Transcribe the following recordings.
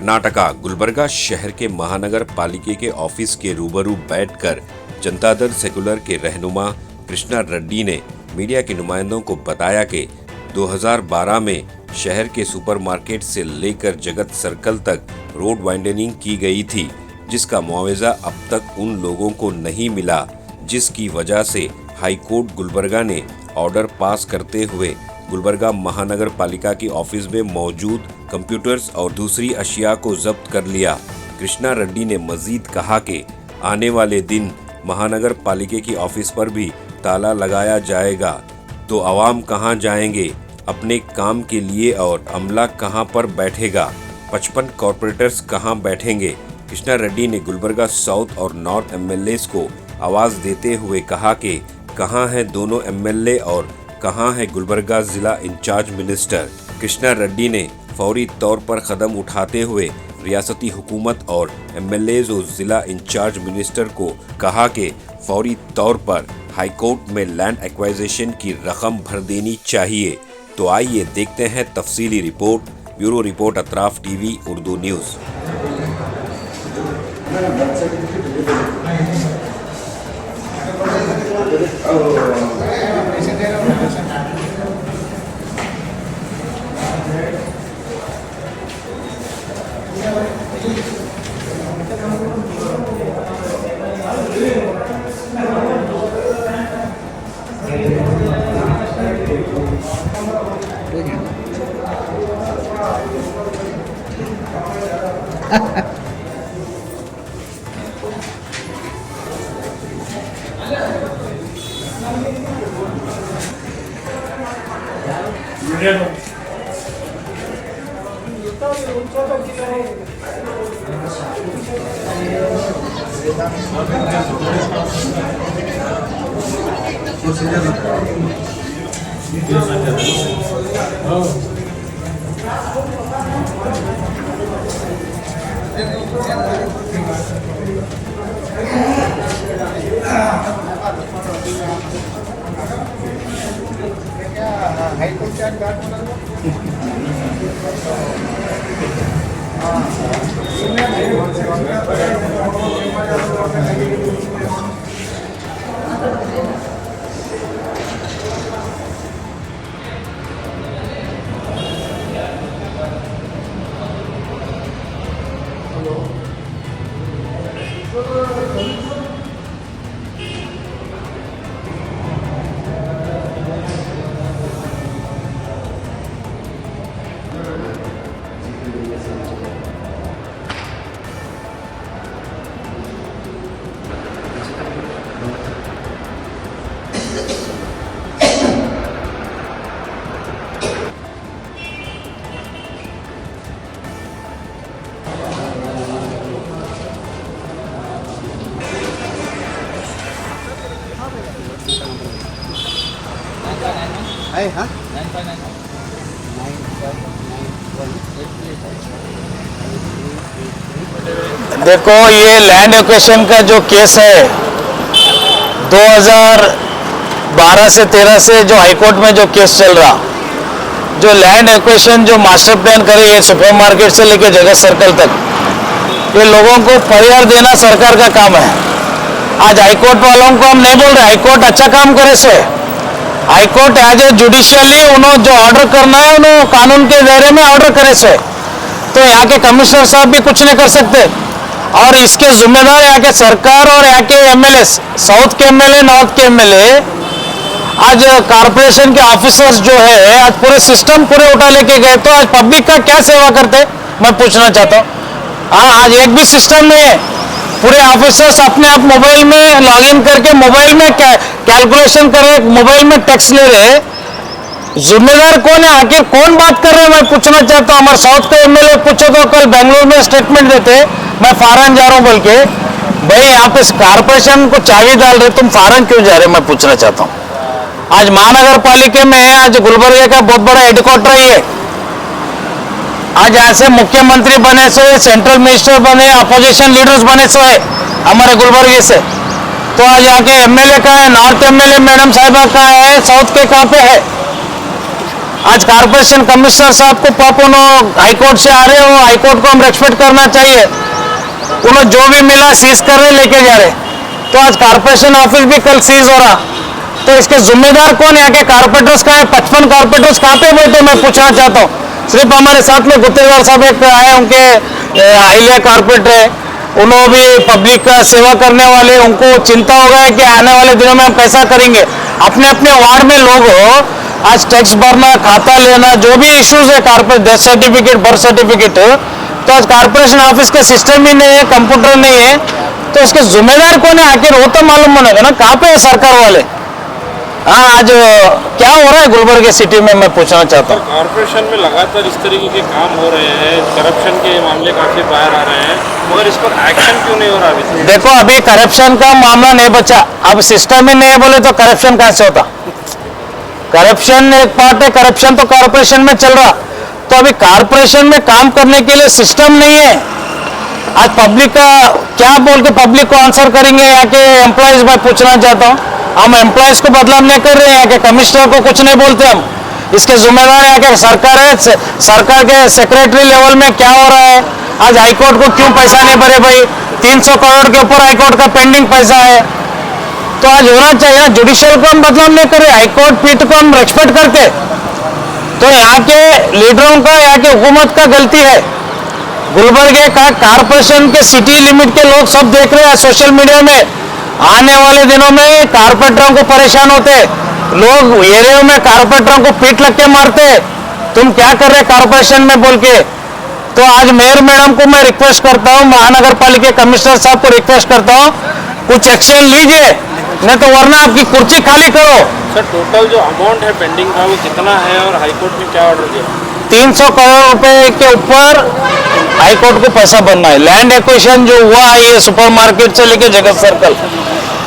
कर्नाटका गुलबर्गा शहर के महानगर पालिका के ऑफिस के रूबरू बैठकर जनता दल सेकुलर के रहनुमा कृष्णा रेड्डी ने मीडिया के नुमाइंदों को बताया कि 2012 में शहर के सुपरमार्केट से लेकर जगत सर्कल तक रोड वाइडनिंग की गई थी, जिसका मुआवजा अब तक उन लोगों को नहीं मिला, जिसकी वजह से हाईकोर्ट गुलबर्गा ने ऑर्डर पास करते हुए गुलबर्गा महानगर पालिका की ऑफिस में मौजूद कंप्यूटर्स और दूसरी अशिया को जब्त कर लिया। कृष्णा रेड्डी ने मजीद कहा कि आने वाले दिन महानगर पालिका की ऑफिस पर भी ताला लगाया जाएगा, तो आवाम कहां जाएंगे अपने काम के लिए और अमला कहां पर बैठेगा, 55 कॉर्पोरेटर्स कहां बैठेंगे। कृष्णा रेड्डी ने गुलबर्गा साउथ और नॉर्थ एमएलएस को आवाज देते हुए कहा कि कहां है दोनों एमएलए और कहां है गुलबर्गा जिला इंचार्ज मिनिस्टर। कृष्णा रेड्डी ने फौरी तौर पर कदम उठाते हुए रियासती हुकूमत और एमएलएज और जिला इंचार्ज मिनिस्टर को कहा कि फौरी तौर पर हाईकोर्ट में लैंड एक्वाइजिशन की रकम भर देनी चाहिए। तो आइए देखते हैं तफसीली report. Bureau report Atraf TV Urdu news. देखो, ये लैंड एक्विजिशन का जो केस है 2012 से 13 से जो हाईकोर्ट में जो केस चल रहा, जो लैंड एक्विजिशन जो मास्टर प्लान करे ये सुपरमार्केट से लेके जगत सर्कल तक, ये लोगों को परिहार देना सरकार का काम है। आज हाईकोर्ट वालों को हम नहीं बोल रहे, हाईकोर्ट अच्छा काम करे से, हाईकोर्ट एज ए जुडिशियली उन्होंने जो ऑर्डर करना है उन्होंने कानून के दायरे में ऑर्डर करे से, तो यहाँ के कमिश्नर साहब भी कुछ नहीं कर सकते। और इसके जिम्मेदार यहाँ के सरकार और यहाँ के एमएलए, साउथ के एमएलए, नॉर्थ के एमएलए, आज कारपोरेशन के ऑफिसर्स जो है आज पूरे सिस्टम पूरे उठा लेके गए, तो आज पब्लिक का क्या सेवा करते, मैं पूछना चाहता हूँ। आज एक भी सिस्टम नहीं है, पूरे ऑफिसर्स अपने आप मोबाइल में लॉगिन करके मोबाइल में कैलकुलेशन कर रहे, मोबाइल में टैक्स ले रहे। जिम्मेदार कौन है, आखिर कौन बात कर रहे हैं, मैं पूछना चाहता हूँ। हमारे साउथ के एमएलए पूछो तो कल बेंगलुरु में स्टेटमेंट देते, मैं फॉरेन जा रहा हूँ बोल के। भाई यहाँ पे कारपोरेशन को चाबी डाल रहे, तुम फॉरेन क्यों जा रहे, मैं पूछना चाहता हूँ। आज महानगर पालिका में आज गुलबर्गा का बहुत बड़ा हेडक्वार्टर है। आज ऐसे मुख्यमंत्री बने से, सेंट्रल मिनिस्टर बने, अपोजिशन लीडर्स बने से है हमारे गुलबर्गे से। तो आज आके एमएलए का है, नॉर्थ एमएलए मैडम साहिबा का है, साउथ के कहाँ पे है। आज कारपोरेशन कमिश्नर साहब को पाप उन्होंने हाईकोर्ट से आ रहे हो, हाईकोर्ट को हम रेस्पेक्ट करना चाहिए। उन्होंने जो भी मिला सीज कर रहे लेके जा रहे, तो आज कारपोरेशन ऑफिस भी कल सीज हो रहा, तो इसके जिम्मेदार कौन है? यहाँ के कारपोरेटर्स कहाँ है? 55 कारपोरेटर्स कहाँ पे बैठे? मैं पूछना चाहता हूँ। सिर्फ हमारे साथ में गुत्तेदार साहब एक आए, उनके हाइलिया कारपोरेटर है, उन्होंने भी पब्लिक का सेवा करने वाले, उनको चिंता हो गया है कि आने वाले दिनों में हम कैसा करेंगे। अपने अपने वार्ड में लोग हो, आज टैक्स भरना, खाता लेना, जो भी इश्यूज है, corporate death certificate, birth certificate, तो आज कारपोरेशन ऑफिस का सिस्टम ही नहीं है, कंप्यूटर नहीं है, तो इसके जिम्मेदार कौन है? आखिर वो तो मालूम होगा ना, कहाँ पे है सरकार वाले? हाँ, आज क्या हो रहा है गुलबर्ग के सिटी में, मैं पूछना चाहता हूँ। कॉर्पोरेशन में लगातार इस तरीके के काम हो रहे हैं, करप्शन के मामले काफी बाहर आ रहे हैं, मगर इस पर एक्शन क्यों नहीं हो रहा अभी तक? देखो, अभी करप्शन का मामला नहीं बचा, अब सिस्टम ही नहीं है बोले तो करप्शन कहाँ से होता? करप्शन एक पार्ट है, करप्शन तो कॉर्पोरेशन में चल रहा, तो अभी कॉर्पोरेशन में काम करने के लिए सिस्टम नहीं है। आज पब्लिक का क्या बोल के पब्लिक को आंसर करेंगे? यहाँ के एम्प्लॉयज मैं पूछना चाहता हूँ, हम एम्प्लॉयज को बदलाव नहीं कर रहे हैं, यहाँ के कमिश्नर को कुछ नहीं बोलते हम, इसके जिम्मेदार यहाँ के सरकार है। सरकार के सेक्रेटरी लेवल में क्या हो रहा है? आज हाईकोर्ट को क्यों पैसा नहीं भरे भाई? 300 करोड़ के ऊपर हाईकोर्ट का पेंडिंग पैसा है, तो आज होना चाहिए। जुडिशियल को हम बदलाव नहीं कर रहे, हाईकोर्ट पीठ को हम रेस्पेक्ट करते, तो यहाँ के लीडरों का, यहाँ के हुकूमत का गलती है। गुलबर्ग का कारपोरेशन के सिटी लिमिट के लोग सब देख रहे हैं सोशल मीडिया में, आने वाले दिनों में कारपोरेटरों को परेशान होते लोग, एरिया में कारपोरेटरों को पीठ लग के मारते, तुम क्या कर रहे कारपोरेशन में बोल के। तो आज मेयर मैडम को मैं रिक्वेस्ट करता हूँ, महानगर पालिका कमिश्नर साहब को रिक्वेस्ट करता हूँ, कुछ एक्शन लीजिए, नहीं तो वरना आपकी कुर्सी खाली करो। सर, टोटल जो अमाउंट है पेंडिंग का वो कितना है और हाईकोर्ट ने क्या ऑर्डर दिया? 300 करोड़ रुपए के ऊपर हाईकोर्ट को पैसा भरना है। लैंड एक्विजिशन जो हुआ है, ये सुपरमार्केट से लेके जगत सर्कल,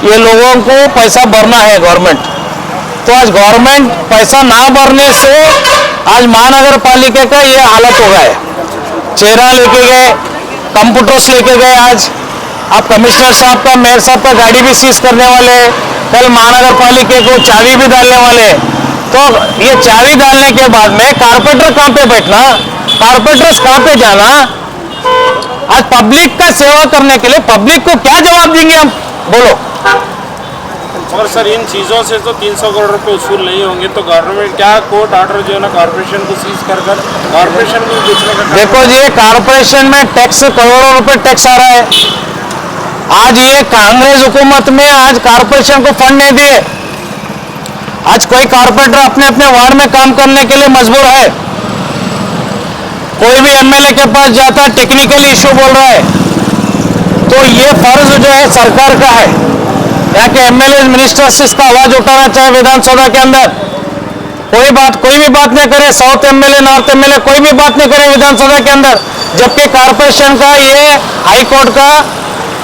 ये लोगों को पैसा भरना है गवर्नमेंट। तो आज गवर्नमेंट पैसा ना भरने से आज महानगर पालिका का ये हालत हो गया है। चेहरा लेके गए, कंप्यूटर्स लेके गए, आज आप कमिश्नर साहब का, मेयर साहब का गाड़ी भी सीज करने वाले, कल महानगर पालिका को चाबी भी डालने वाले। तो ये चाबी डालने के बाद में कारपोरेटर कहाँ पे बैठना, कारपोरेटर्स कहाँ पे जाना? आज पब्लिक का सेवा करने के लिए पब्लिक को क्या जवाब देंगे हम, बोलो? मगर सर, इन चीज़ों से तो 300 करोड़ रुपए वसूल नहीं होंगे, तो गवर्नमेंट क्या कोर्ट ऑर्डर जो है ना कॉर्पोरेशन को सीज कर कॉर्पोरेशन को बेचने का? देखो जी, कॉर्पोरेशन में टैक्स, करोड़ों रुपए टैक्स आ रहा है। आज ये कांग्रेस हुकूमत में आज कॉर्पोरेशन को फंड नहीं दिए, आज कोई कॉर्पोरेटर अपने अपने वार्ड में काम करने के लिए मजबूर है। कोई भी एमएलए के पास जाता है, टेक्निकल इशू बोल रहा है, तो ये फर्ज जो है सरकार का है, यहाँ के एमएलए मिनिस्टर्स इसका आवाज उठाना चाहे विधानसभा के अंदर। कोई भी बात नहीं करे, साउथ एमएलए, नॉर्थ एमएलए, कोई भी बात नहीं करे विधानसभा के अंदर, जबकि कॉर्पोरेशन का ये हाईकोर्ट का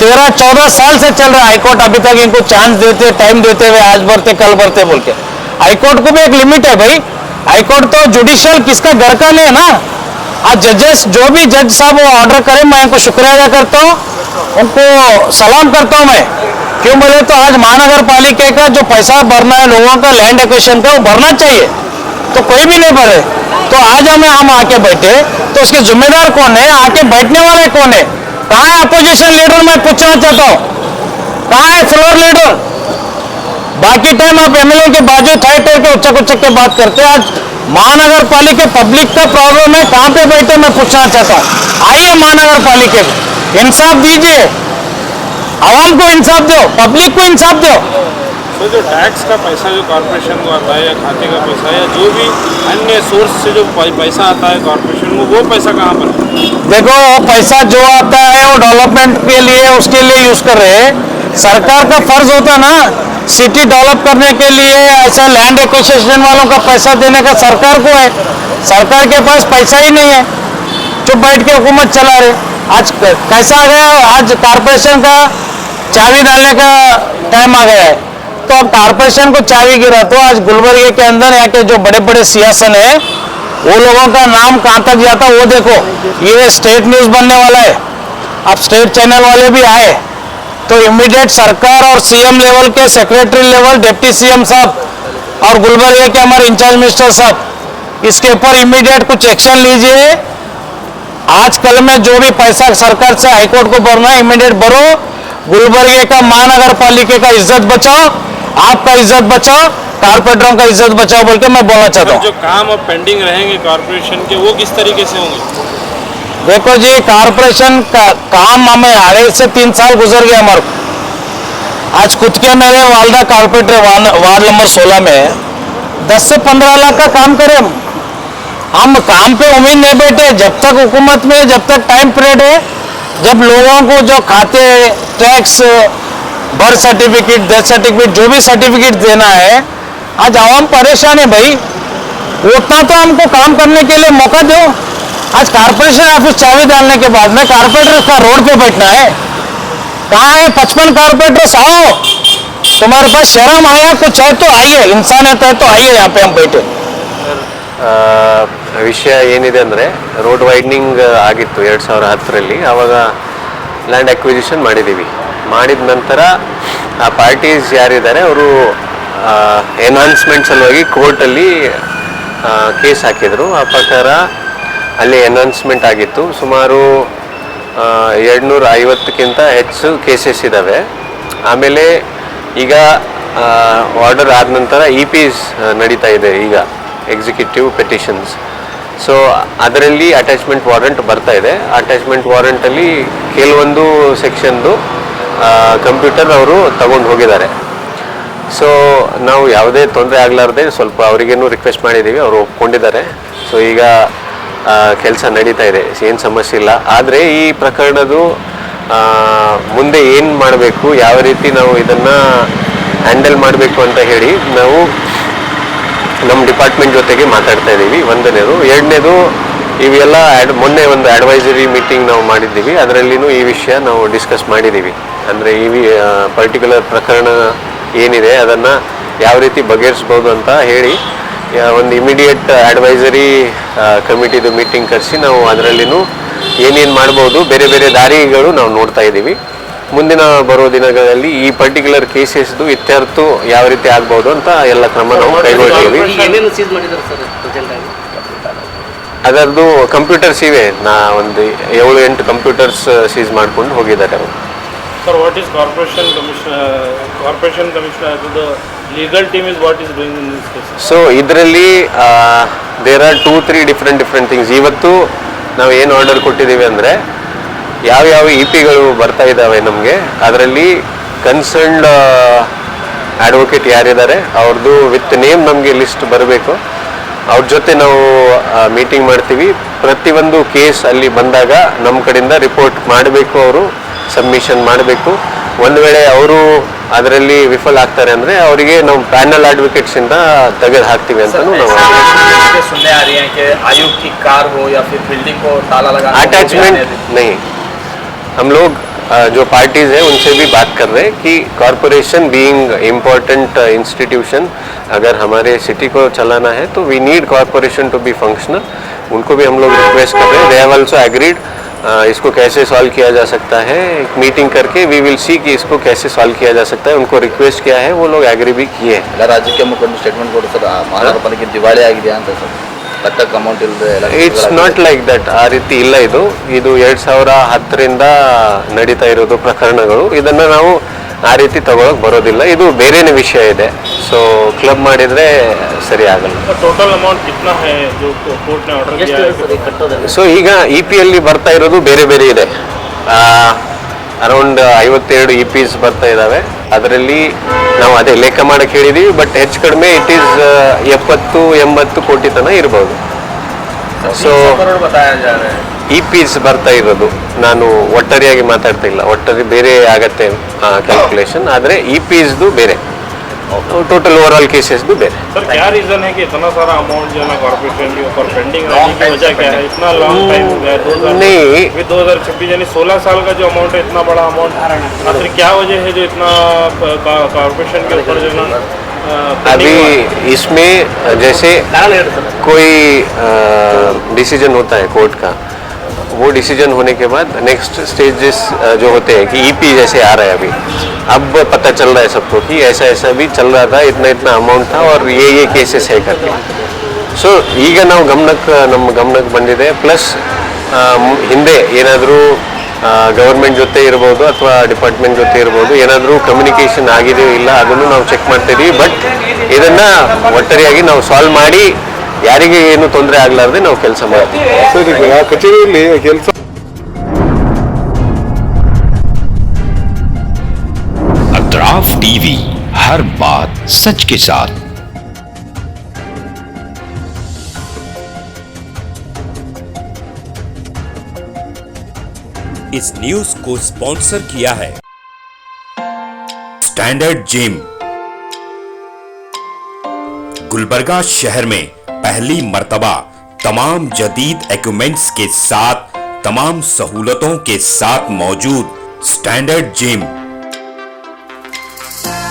13-14 साल से चल रहा है। हाईकोर्ट अभी तक इनको चांस देते, टाइम देते हुए, आज भरते कल भरते बोल के। हाईकोर्ट को भी एक लिमिट है भाई, हाईकोर्ट तो जुडिशियल किसका घर का नहीं है ना। आज जजेस, जो भी जज साहब वो ऑर्डर करें, मैं उनको शुक्रिया अदा करता हूँ, उनको सलाम करता हूँ मैं। क्यों बोले तो आज महानगर पालिका का जो पैसा भरना है लोगों का, लैंड एक्विजिशन का, वो भरना चाहिए, तो कोई भी नहीं भरे। तो आज हम आके बैठे, तो उसके जिम्मेदार कौन है? आके बैठने वाले कौन है? कहाँ है अपोजिशन लीडर? मैं पूछना चाहता हूँ, कहाँ है फ्लोर लीडर? बाकी टाइम आप एमएलए के बाजू ठहर के उच्चक के बात करते हैं। आज महानगर पालिका पब्लिक का प्रॉब्लम है, कहाँ पे बैठे? मैं पूछना चाहता हूँ, आइए महानगर पालिका को इंसाफ दीजिए, आवाम को इंसाफ दो, पब्लिक को इंसाफ दो। तो जो टैक्स का पैसा जो कॉर्पोरेशन को आता है, या खाते का पैसा, या जो भी अन्य सोर्स से जो पैसा आता है कॉर्पोरेशन को, वो पैसा कहाँ पर? देखो, वो पैसा जो आता है वो डेवलपमेंट के लिए, उसके लिए यूज कर रहे हैं। सरकार का फर्ज होता है ना सिटी डेवलप करने के लिए, ऐसा लैंड एक्विजिशन वालों का पैसा देने का सरकार को है। सरकार के पास पैसा ही नहीं है, चुप बैठ के हुकूमत चला रहे। आज कैसा आ गया, आज कॉर्पोरेशन का चाबी डालने का टाइम आ गया है, तो अब कॉर्पोरेशन को चाबी गिरा, तो आज गुलबर्ग के अंदर यहाँ के जो बड़े बड़े सियासन है, वो लोगों का नाम कहाँ तक जाता वो देखो। ये स्टेट न्यूज़ बनने वाला है, अब स्टेट चैनल वाले भी आए, तो इमीडिएट सरकार और सीएम लेवल के, सेक्रेटरी लेवल, डिप्टी सीएम साहब और गुलबर्ग के हमारे इंचार्ज मिनिस्टर साहब, इसके ऊपर इमीडिएट कुछ एक्शन लीजिए। आज कल में जो भी पैसा सरकार से हाईकोर्ट को भरना है इमीडिएट भरो। गुलबर्गे का महानगर पालिका का इज्जत बचाओ, आपका इज्जत बचाओ, कारपोरेटरों का इज्जत बचाओ बोल के मैं बोलना चाहता हूँ। जो काम अब पेंडिंग रहेंगे कॉर्पोरेशन के वो किस तरीके से होंगे? देखो जी, कारपोरेशन का काम हमें 2.5 से 3 साल गुजर गया हमारे को। आज खुद के मेरे वालदा कारपोरेटर वार्ड नंबर 16 में 10 से 15 लाख का काम करें हम काम पे उम्मीद नहीं बैठे। जब तक हुकूमत में, जब तक टाइम पीरियड है, जब लोगों को जो खाते tax, birth certificate, death certificate, जो भी सर्टिफिकेट देना है, आज आवाम परेशान है भाई। उतना तो हमको काम करने के लिए मौका दो। आज कारपोरेशन ऑफिस चाबी डालने के बाद में कारपोरेटर का रोड पे बैठना है। कहाँ है 55 कारपोरेटर्स? आओ, तुम्हारे पास शर्म आया कुछ है तो आइए, इंसानियत है तो आइए, यहाँ पे हम बैठे। ವಿಷಯ ಏನಿದೆ ಅಂದರೆ ರೋಡ್ ವೈಡ್ನಿಂಗ್ ಆಗಿತ್ತು 2010ರಲ್ಲಿ. ಆವಾಗ ಲ್ಯಾಂಡ್ ಅಕ್ವಿಸಿಷನ್ ಮಾಡಿದ್ದೀವಿ. ಮಾಡಿದ ನಂತರ ಆ ಪಾರ್ಟೀಸ್ ಯಾರಿದ್ದಾರೆ ಅವರು ಎನ್ಹಾನ್ಸ್ಮೆಂಟ್ ಸಲುವಾಗಿ ಕೋರ್ಟಲ್ಲಿ ಕೇಸ್ ಹಾಕಿದರು. ಆ ಪ್ರಕಾರ ಅಲ್ಲಿ ಎನ್ಹಾನ್ಸ್ಮೆಂಟ್ ಆಗಿತ್ತು. ಸುಮಾರು 250ಕ್ಕಿಂತ ಹೆಚ್ಚು ಕೇಸಸ್ ಇದ್ದಾವೆ. ಆಮೇಲೆ ಈಗ ಆರ್ಡರ್ ಆದ ನಂತರ EPs ನಡೀತಾ ಇದೆ ಈಗ, ಎಕ್ಸಿಕ್ಯೂಟಿವ್ ಪೆಟಿಷನ್ಸ್. ಸೊ ಅದರಲ್ಲಿ ಅಟ್ಯಾಚ್ಮೆಂಟ್ ವಾರೆಂಟ್ ಬರ್ತಾ ಇದೆ. ಅಟ್ಯಾಚ್ಮೆಂಟ್ ವಾರೆಂಟಲ್ಲಿ ಕೆಲವೊಂದು ಸೆಕ್ಷನ್ದು ಕಂಪ್ಯೂಟರ್ ಅವರು ತಗೊಂಡು ಹೋಗಿದ್ದಾರೆ. ಸೊ ನಾವು ಯಾವುದೇ ತೊಂದರೆ ಆಗಲಾರ್ದೆ ಸ್ವಲ್ಪ ಅವರಿಗೇನು ರಿಕ್ವೆಸ್ಟ್ ಮಾಡಿದ್ದೀವಿ, ಅವರು ಒಪ್ಕೊಂಡಿದ್ದಾರೆ. ಸೊ ಈಗ ಕೆಲಸ ನಡೀತಾ ಇದೆ, ಏನು ಸಮಸ್ಯೆ ಇಲ್ಲ. ಆದರೆ ಈ ಪ್ರಕರಣದು ಮುಂದೆ ಏನು ಮಾಡಬೇಕು, ಯಾವ ರೀತಿ ನಾವು ಇದನ್ನು ಹ್ಯಾಂಡಲ್ ಮಾಡಬೇಕು ಅಂತ ಹೇಳಿ ನಾವು ನಮ್ಮ ಡಿಪಾರ್ಟ್ಮೆಂಟ್ ಜೊತೆಗೆ ಮಾತಾಡ್ತಾ ಇದ್ದೀವಿ. ಒಂದನೇದು. ಎರಡನೇದು, ಇವೆಲ್ಲ ಮೊನ್ನೆ ಒಂದು ಅಡ್ವೈಸರಿ ಮೀಟಿಂಗ್ ನಾವು ಮಾಡಿದ್ದೀವಿ. ಅದರಲ್ಲಿನೂ ಈ ವಿಷಯ ನಾವು ಡಿಸ್ಕಸ್ ಮಾಡಿದ್ದೀವಿ. ಅಂದರೆ ಈ ಪರ್ಟಿಕ್ಯುಲರ್ ಪ್ರಕರಣ ಏನಿದೆ ಅದನ್ನು ಯಾವ ರೀತಿ ಬಗೆಹರಿಸ್ಬೋದು ಅಂತ ಹೇಳಿ ಒಂದು ಇಮಿಡಿಯೇಟ್ ಅಡ್ವೈಸರಿ ಕಮಿಟಿದು ಮೀಟಿಂಗ್ ಕರೆಸಿ ನಾವು ಅದರಲ್ಲಿನೂ ಏನೇನು ಮಾಡ್ಬೋದು, ಬೇರೆ ಬೇರೆ ದಾರಿಗಳು ನಾವು ನೋಡ್ತಾ ಇದ್ದೀವಿ. ಮುಂದಿನ ಬರೋ ದಿನಗಳಲ್ಲಿ ಈ ಪರ್ಟಿಕ್ಯುಲರ್ ಕೇಸಸ್ದು ಇತ್ಯರ್ಥ ಯಾವ ರೀತಿ ಆಗ್ಬೋದು ಅಂತ ಎಲ್ಲ ಕ್ರಮ ನಾವು ಕೈಗೊಳ್ತೀವಿ. ಅದರದ್ದು ಕಂಪ್ಯೂಟರ್ಸ್ ಇವೆ. ಒಂದು 7-8 ಕಂಪ್ಯೂಟರ್ಸ್ ಸೀಸ್ ಮಾಡ್ಕೊಂಡು ಹೋಗಿದ್ದಾರೆ ಅವರು. Sir, what is Corporation Commissioner, the legal team is what is doing in this case? So ಇದರಲ್ಲಿ ದೇರ್ ಆರ್ 2-3 ಡಿಫ್ರೆಂಟ್ ಥಿಂಗ್ಸ್. ಇವತ್ತು ನಾವು ಏನು ಆರ್ಡರ್ ಕೊಟ್ಟಿದ್ದೀವಿ ಅಂದರೆ ಯಾವ್ಯಾವ EPಗಳು ಬರ್ತಾ ಇದ್ದಾವೆ ನಮಗೆ, ಅದರಲ್ಲಿ ಕನ್ಸರ್ನ್ಡ್ ಅಡ್ವೊಕೇಟ್ ಯಾರಿದ್ದಾರೆ ಅವ್ರದ್ದು ವಿತ್ ನೇಮ್ ನಮಗೆ ಲಿಸ್ಟ್ ಬರಬೇಕು. ಅವ್ರ ಜೊತೆ ನಾವು ಮೀಟಿಂಗ್ ಮಾಡ್ತೀವಿ. ಪ್ರತಿಯೊಂದು ಕೇಸ್ ಅಲ್ಲಿ ಬಂದಾಗ ನಮ್ಮ ಕಡೆಯಿಂದ ರಿಪೋರ್ಟ್ ಮಾಡಬೇಕು, ಅವರು ಸಬ್ಮಿಷನ್ ಮಾಡಬೇಕು. ಒಂದು ವೇಳೆ ಅವರು ಅದರಲ್ಲಿ ವಿಫಲ ಆಗ್ತಾರೆ ಅಂದರೆ ಅವರಿಗೆ ನಾವು ಪ್ಯಾನಲ್ ಅಡ್ವೊಕೇಟ್ಸಿಂದ ತೆಗೆದು ಹಾಕ್ತೀವಿ ಅಂತಲೂ ನಾವು. अटैचमेंट नहीं, हम लोग जो पार्टीज हैं उनसे भी बात कर रहे हैं कि कॉरपोरेशन बीइंग इम्पोर्टेंट इंस्टीट्यूशन, अगर हमारे सिटी को चलाना है तो we need corporation to be functional. उनको भी हम लोग रिक्वेस्ट कर रहे हैं. They have also agreed. इसको कैसे सॉल्व किया जा सकता है, एक मीटिंग करके वी विल सी कि इसको कैसे सॉल्व किया जा सकता है. उनको रिक्वेस्ट किया है, वो लोग एग्री भी किए हैं. ಎಲ್ಲ ರಾಜ್ಯಕ್ಕೆ ಮುಖಂಡರು ಸ್ಟೇಟ್ಮೆಂಟ್ ಕೊಡು ಸರ್, ಮಹಾನಗರ ಪಾಲಿಕೆ ದಿವಾಳಿ ಆಗಿದೆ ಅಂತ ಸರ್, ಲೆಕ್ಕಕ್ಕೆ ಅಮೌಂಟ್ ಇಲ್ಲದೆ. It's not like that. ಆ ರೀತಿ ಇಲ್ಲ. ಇದು 2010ರಿಂದ ನಡೀತಾ ಇರೋದು ಪ್ರಕರಣಗಳು. ಇದನ್ನು ನಾವು ಆ ರೀತಿ ತಗೊಳಕ್ ಬರೋದಿಲ್ಲ. ಇದು ಬೇರೆನೇ ವಿಷಯ ಇದೆ. ಸೊ ಕ್ಲಬ್ ಮಾಡಿದ್ರೆ ಸರಿ ಆಗಲ್ಲ. ಟೋಟಲ್ ಅಮೌಂಟ್ ಕಿತ್ನಾ ಹೈ जो कोर्ट ने ऑर्डर दिया है? ಸೊ ಈಗ EPಯಲ್ಲಿ ಬರ್ತಾ ಇರೋದು ಬೇರೆ ಬೇರೆ ಇದೆ. ಅರೌಂಡ್ 52 EPs ಬರ್ತಾ ಇದ್ದಾವೆ. ಅದರಲ್ಲಿ ನಾವು ಅದೇ ಲೆಕ್ಕ ಮಾಡಕ್ಕೆ ಹೇಳಿದ್ದೀವಿ. ಬಟ್ ಹೆಚ್ಚು ಕಡಿಮೆ ಇಟ್ ಈಸ್ 70-80 ಕೋಟಿ ತನಕ ಇರ್ಬೋದು. ಸೊ EPs ಬರ್ತಾ ಇರೋದು, ನಾನು ಒಟ್ಟಾರೆಯಾಗಿ ಮಾತಾಡ್ತಾ ಇಲ್ಲ, ಒಟ್ಟಾರೆ ಬೇರೆ ಆಗತ್ತೆ ಕ್ಯಾಲ್ಕುಲೇಷನ್. ಆದರೆ EPsದು ಬೇರೆ, टोटल ओवरऑल केसेस भी बेरे. सर क्या रीज़न है कि इतना सारा अमाउंट जो है ना कॉर्पोरेशन के ऊपर पेंडिंग रहने की वजह क्या है? इतना लॉन्ग टाइम हो गया, 2026 यानी 16 साल का जो अमाउंट है, इतना बड़ा अमाउंट, आखिर क्या वजह है जो इतना कॉर्पोरेशन के ऊपर जो है ना अभी इसमें जैसे कोई डिसीजन होता है कोर्ट का, वो डिसीजन होने के बाद नेक्स्ट स्टेजेस जो होते हैं कि EP जैसे आ रहा है अभी, अब पता चल रहा है सबको कि ऐसा ऐसा भी चल रहा था, इतना इतना अमाउंट था और ये केसेस है करके. ಸೊ ಈಗ ನಾವು ನಮ್ಮ ಗಮನಕ್ಕೆ ಬಂದಿದೆ. ಪ್ಲಸ್ ಹಿಂದೆ ಏನಾದರೂ ಗವರ್ಮೆಂಟ್ ಜೊತೆ ಇರ್ಬೋದು ಅಥವಾ ಡಿಪಾರ್ಟ್ಮೆಂಟ್ ಜೊತೆ ಇರ್ಬೋದು ಏನಾದರೂ ಕಮ್ಯುನಿಕೇಷನ್ ಆಗಿದೆಯೋ ಇಲ್ಲ ಅದನ್ನು ನಾವು ಚೆಕ್ ಮಾಡ್ತಾ ಇದೀವಿ. ಬಟ್ ಇದನ್ನ ಒಟ್ಟಾರೆಯಾಗಿ ನಾವು ಸಾಲ್ವ್ ಮಾಡಿ ಯಾರಿಗೆ ಏನು ತೊಂದರೆ ಆಗ್ಲಾರ್ದೆ ನಾವು ಕೆಲಸ ಮಾಡ್ತೀವಿ. ಸರ್, ಈಗ ಕಚೇರಿಯಲ್ಲಿ ಕೆಲಸ अतराफ टीवी, हर बात सच के साथ। इस न्यूज को स्पॉन्सर किया है स्टैंडर्ड जिम। गुलबर्गा शहर में पहली मर्तबा तमाम जदीद इक्विपमेंट्स के साथ तमाम सहूलतों के साथ मौजूद स्टैंडर्ड जिम।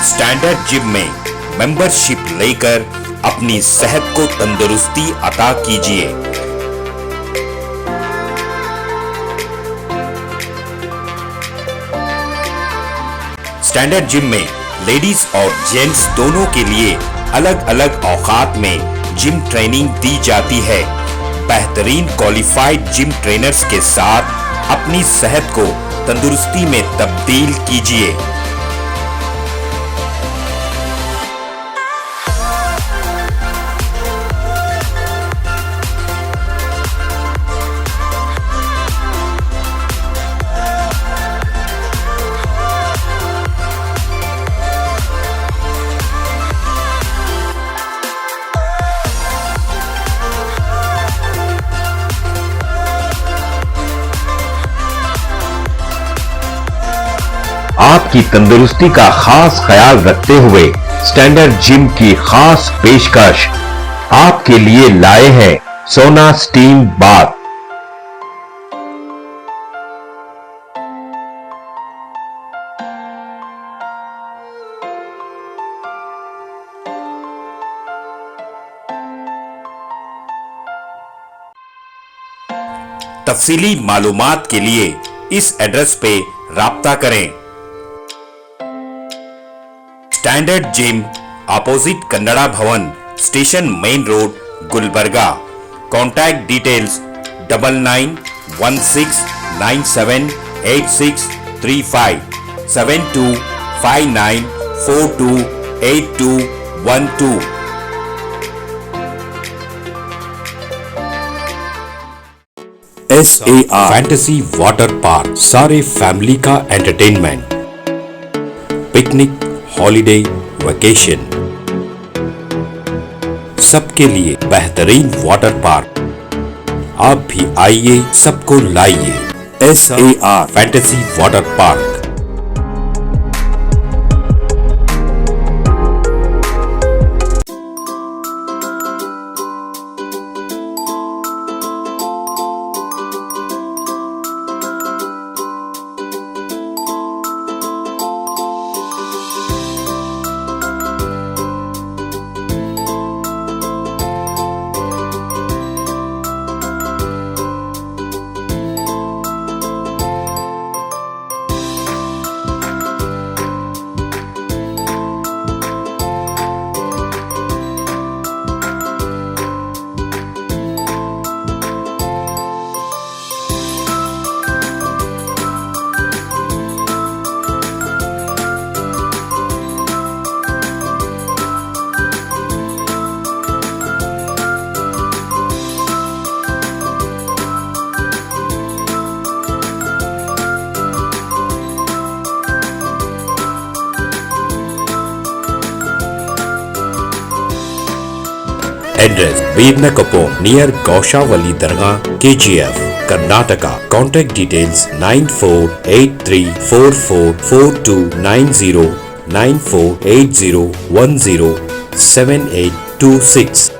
स्टैंडर्ड जिम में मेंबरशिप लेकर अपनी सेहत को तंदुरुस्ती अता कीजिए। स्टैंडर्ड जिम में लेडीज और जेंट्स दोनों के लिए अलग अलग औकात में जिम ट्रेनिंग दी जाती है। बेहतरीन क्वालिफाइड जिम ट्रेनर्स के साथ अपनी सेहत को तंदुरुस्ती में तब्दील कीजिए। आपकी तंदुरुस्ती का खास ख्याल रखते हुए स्टैंडर्ड जिम की खास पेशकश आपके लिए लाए हैं सोना स्टीम बाथ। तफसीली मालूमात के लिए इस एड्रेस पे राब्ता करें। स्टैंडर्ड जिम, अपोजिट कन्नड़ा भवन, station main road, Gulbarga. Contact details 9916978635 7259428212। SAR fantasy water park, सारे फैमिली का एंटरटेनमेंट, पिकनिक, हॉलिडे, वेकेशन, सबके लिए बेहतरीन वाटर पार्क। आप भी आइए, सबको लाइए। SAR fantasy water park. Address Veernakapom near Gaushavali Dargah, KGF, Karnataka. Contact details 9483444290 9480107826.